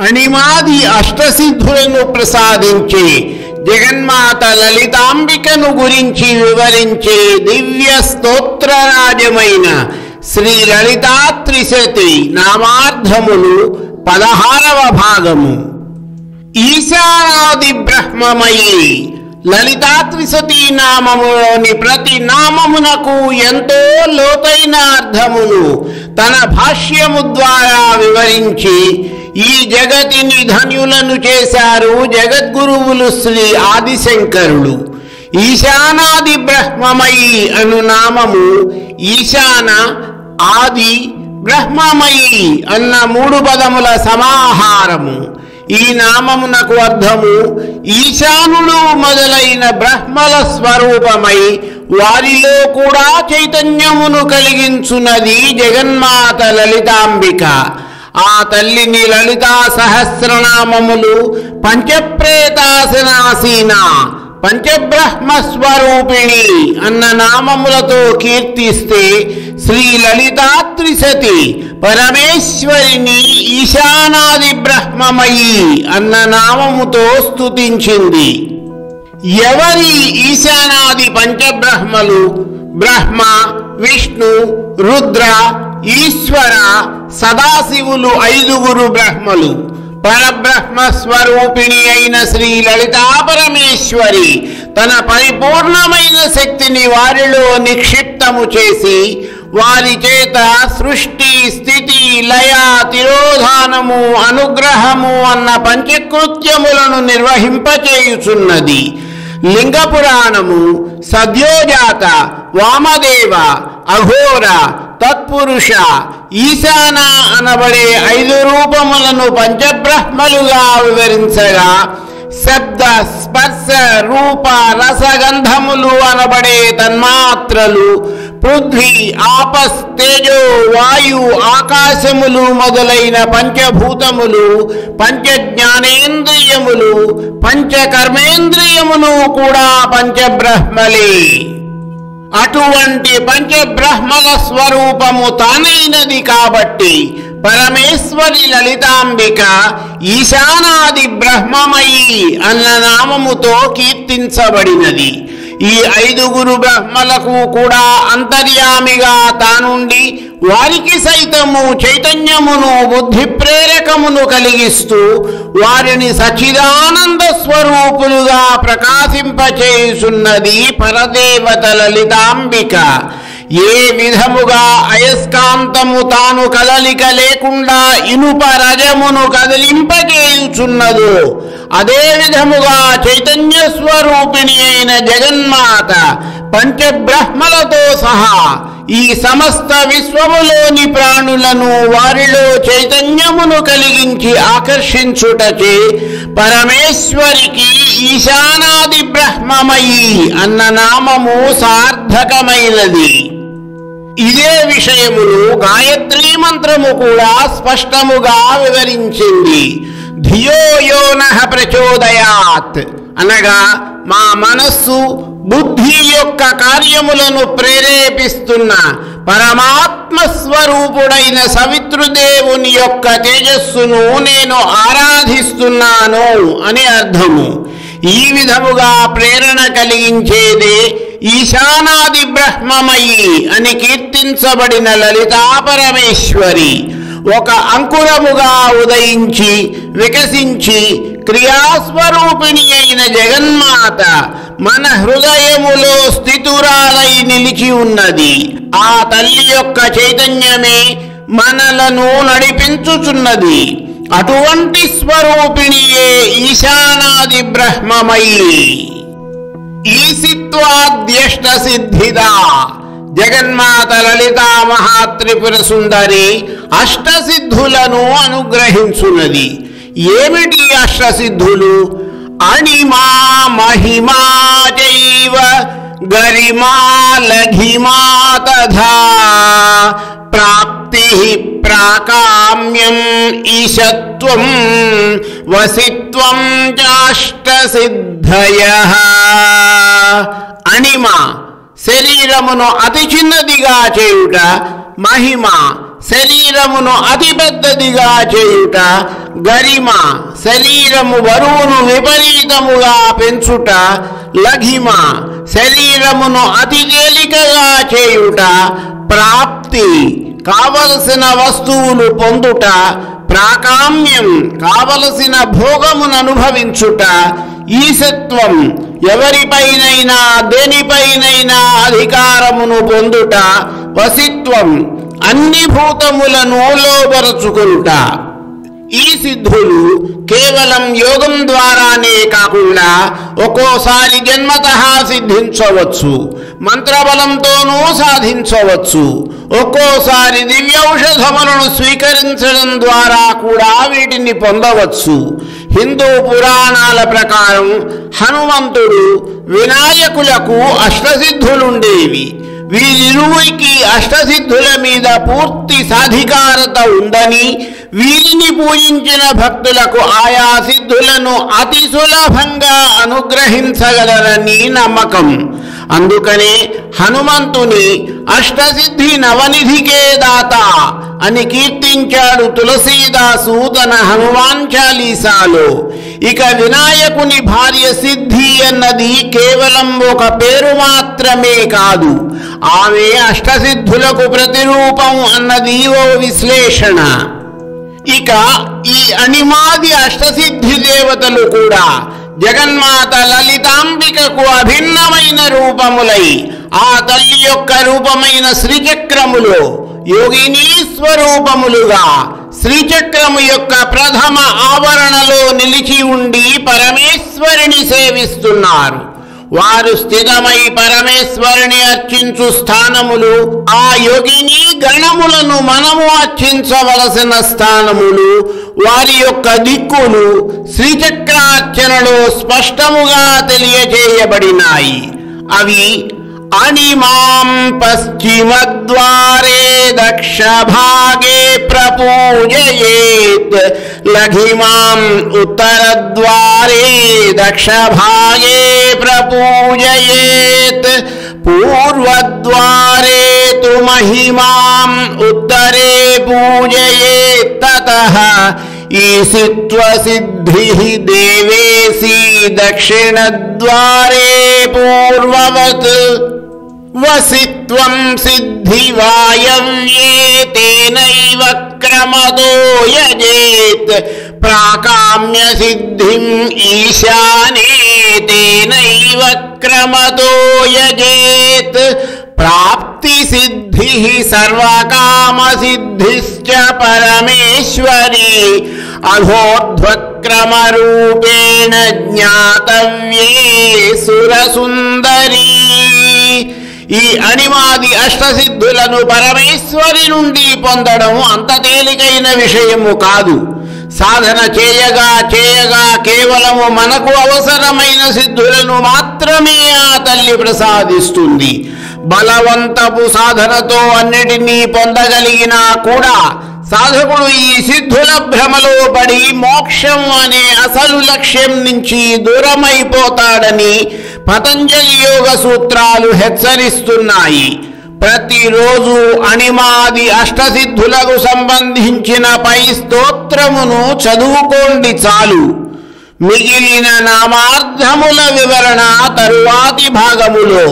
అణిమాది అష్టసిద్ధులను ప్రసాదించే జగన్మాత లలితాంబికను గురించి వివరించే దివ్య స్తోత్రరాజమైన శ్రీ లలితా త్రిశతి నామార్థములు 16వ భాగము. ఈశానాది బ్రహ్మమయీ లలితా త్రిశతి నామములోని ప్రతి నామమునకు ఎంతో లోతైన అర్థమును తన భాష్యము ద్వారా వివరించి ఈ జగతిని ధన్యులను చేశారు జగద్గురువులు శ్రీ ఆదిశంకరులు. ఈశానాది బ్రహ్మమయీ అను నామము ఈశాన, ఆది, బ్రహ్మమయీ అన్న 3 పదముల సమాహారము. ఈ నామమునకు అర్థము ఈశానుడు మొదలైన బ్రహ్మల స్వరూపమై వారిలో కూడా చైతన్యమును కలిగించున్నది జగన్మాత లలితాంబిక. ఆ తల్లిని లలితా సహస్రనామములు పంచప్రేతాసనాసీన, పంచబ్రహ్మ స్వరూపిణి అన్న నామములతో కీర్తిస్తే శ్రీ లలితా త్రిశతి పరమేశ్వరిని ఈశానాది బ్రహ్మమయీ అన్న నామముతో స్తుతించింది. ఎవరి ఈశానాది పంచబ్రహ్మలు బ్రహ్మ, విష్ణు, రుద్ర, ఈశ్వర, సదాశివులు 5 బ్రహ్మలు. పరబ్రహ్మ స్వరూపిణి అయిన శ్రీ లలితా పరమేశ్వరి తన పరిపూర్ణమైన శక్తిని వారిలో నిక్షిప్తము చేసి వారి చేత సృష్టి, స్థితి, లయ, తిరోధానము, అనుగ్రహము అన్న పంచకృత్యములను నిర్వహింపచేయుచున్నది. లింగ పురాణము సద్యోజాత, వామదేవ, అఘోర, తత్పురుష, ఈశాన అనబడే 5 రూపములను పంచబ్రహ్మలుగా వివరించగా శబ్ద, స్పర్శ, రూప, రసగంధములు అనబడే తన్మాత్రలు, పృథ్వీ, ఆపస్, తేజో, వాయు, ఆకాశములు మొదలైన పంచభూతములు, పంచజ్ఞానేంద్రియములు, పంచకర్మేంద్రియములు కూడా పంచబ్రహ్మలే. అటువంటి పంచబ్రహ్మల స్వరూపము తానైనది కాబట్టి పరమేశ్వరి లలితాంబిక ఈశానాది బ్రహ్మమయీ అన్న నామముతో కీర్తించబడినది. ఈ 5 బ్రహ్మలకు కూడా అంతర్యామిగా తానుండి వారికి సైతము చైతన్యమును, బుద్ధి ప్రేరకమును కలిగిస్తూ వారిని సచ్చిదానంద స్వరూపులుగా ప్రకాశింపచేయుచున్నది పరదేవత లలితాంబిక. ఏ విధముగా అయస్కాంతము తాను కదలిక లేకుండా ఇనుప రజమును కదిలింపజేయుచున్నదో అదే విధముగా చైతన్య స్వరూపిణి అయిన జగన్మాత పంచబ్రహ్మలతో సహా ఈ సమస్త విశ్వములోని ప్రాణులను వారిలో చైతన్యమును కలిగించి ఆకర్షించుటచే పరమేశ్వరికి ఈశానాది బ్రహ్మమయీ అన్న నామము సార్థకమైనది. ఇదే విషయమును గాయత్రీ మంత్రము కూడా స్పష్టముగా వివరించింది. ధియో యో నః ప్రచోదయాత్ అనగా మా మనస్సు, బుద్ధి యొక్క కార్యములను ప్రేరేపిస్తున్న పరమాత్మ స్వరూపుడైన సవితృదేవుని యొక్క తేజస్సును నేను ఆరాధిస్తున్నాను అని అర్థము. ఈ విధముగా ప్రేరణ కలిగించేదే ఈశానాది బ్రహ్మమయీ అని కీర్తించబడిన లలితా పరమేశ్వరి ఒక అంకురముగా ఉదయించి వికసించి క్రియాస్వరూపిణి అయిన జగన్మాత మన హృదయములో స్థితురాలై నిలిచి ఉన్నది. ఆ తల్లి యొక్క చైతన్యమే మనలను నడిపించుచున్నది. అటువంటి స్వరూపిణియే ఈశానాది బ్రహ్మమయీ. ఈసిత్వాద్యష్ట సిద్ధిదా జగన్మాత లలితా మహాత్రిపుర సుందరి అష్టసిద్ధులను అనుగ్రహించున్నది. ఏమిటి అష్టసిద్ధులు? అణిమా, మహిమా చైవ గరిమా, లఘిమా తథా ప్రాప్తి, ప్రాకామ్యం, ఈశత్వం, వసిత్వం చాష్టసిద్ధయః. అణిమ శరీరమును అతి చిన్నదిగా చేయుట, మహిమ శరీరమును అతి పెద్దదిగా చేయుట, గరిమ శరీరము బరువును విపరీతముగా పెంచుట, లఘిమ శరీరమును అతి తేలికగా చేయుట, ప్రాప్తి కావలసిన వస్తువులు పొందుట, ప్రాకామ్యం కావలసిన భోగమును అనుభవించుట, ఈశత్వం ఎవరిపైనైనా దేనిపైనైనా అధికారమును పొందుట, వసిత్వం అన్ని భూతములను లోబరుచుకుంట. ఈ సిద్ధులు కేవలం యోగం ద్వారానే కాకుండా ఒక్కోసారి జన్మతః సిద్ధించవచ్చు, మంత్రబలంతోనూ సాధించవచ్చు, ఒక్కోసారి దివ్యౌషధములను స్వీకరించడం ద్వారా కూడా వీటిని పొందవచ్చు. హిందూ పురాణాల ప్రకారం హనుమంతుడు వినాయకులకు అష్టసిద్ధులుండేవి. వీరిరువురికి అష్టసిద్ధుల మీద పూర్తి సాధికారత ఉందని, వీరిని పూజించిన భక్తులకు ఆయా సిద్ధులను అతి సులభంగా అనుగ్రహించగలరని నమ్మకం. అందుకనే హనుమంతుని అష్టసిద్ధి నవనిధికే దాత అని కీర్తించాడు తులసీదాసు తన హనుమాన్ చాలీసాలో. ఇక వినాయకుని భార్య సిద్ధి అన్నది కేవలం ఒక పేరు మాత్రమే కాదు, ఆమె అష్టసిద్ధులకు ప్రతిరూపం అన్నది ఓ విశ్లేషణ. ఇక ఈ అణిమాది అష్టసిద్ధి దేవతలు కూడా జగన్మాత లలితాంబికకు అభిన్నమైన రూపములై ఆ తల్లి యొక్క రూపమైన శ్రీచక్రములో యోగినీ స్వరూపములుగా శ్రీచక్రము యొక్క ప్రథమ ఆవరణలో నిలిచి ఉండి పరమేశ్వరిని సేవిస్తున్నారు. వారు స్థితమై పరమేశ్వరుని అర్చించు స్థానములు, ఆ యోగిని గణములను మనము అర్చించవలసిన స్థానములు, వారి యొక్క దిక్కులు శ్రీచక్రార్చనలో స్పష్టముగా తెలియజేయబడినాయి. అవి అణిమాం పశ్చిమద్వారే దక్షభాగే ప్రపూజయేత్, లఘిమాం ఉత్తరద్వారే దక్షభాగే ప్రపూజయేత్, పూర్వద్వారే తు మహిమాం ఉత్తరే పూజయేత్, తతః ఈశిత్వ సిద్ధి దేవేసి దక్షిణద్వారే పూర్వవత్, వసిత్వం సిద్ధి వాయవ్యే తేనైవ క్రమదో యజేత్, ప్రాకామ్య సిద్ధిం ఈశానే తేనైవ క్రమదో యజేత్, ప్రాప్తి సిద్ధి సర్వకామ సిద్ధిశ్చ పరమేశ్వరి అధోధ్వక్రమరూపేణ జ్ఞాతవ్యే సురసుందరీ. ఈ అణిమాది అష్టసిద్ధులను పరమేశ్వరి నుండి పొందడం అంత తేలికైన విషయము కాదు. సాధన చేయగా చేయగా కేవలము మనకు అవసరమైన సిద్ధులను మాత్రమే ఆ తల్లి ప్రసాదిస్తుంది. బలవంతపు సాధనతో అన్నిటినీ పొందగలిగినా కూడా సాధకుడు ఈ సిద్ధుల భ్రమలో పడి మోక్షం అనే అసలు లక్ష్యం నుంచి దూరమైపోతాడని పతంజలి యోగ సూత్రాలు హెచ్చరిస్తున్నాయి. ప్రతిరోజు అణిమాది అష్టసిద్ధులకు సంబంధించిన పై స్తోత్రమును చదువుకోండి చాలు. మిగిలిన నామార్థముల వివరణ తరువాతి భాగములో.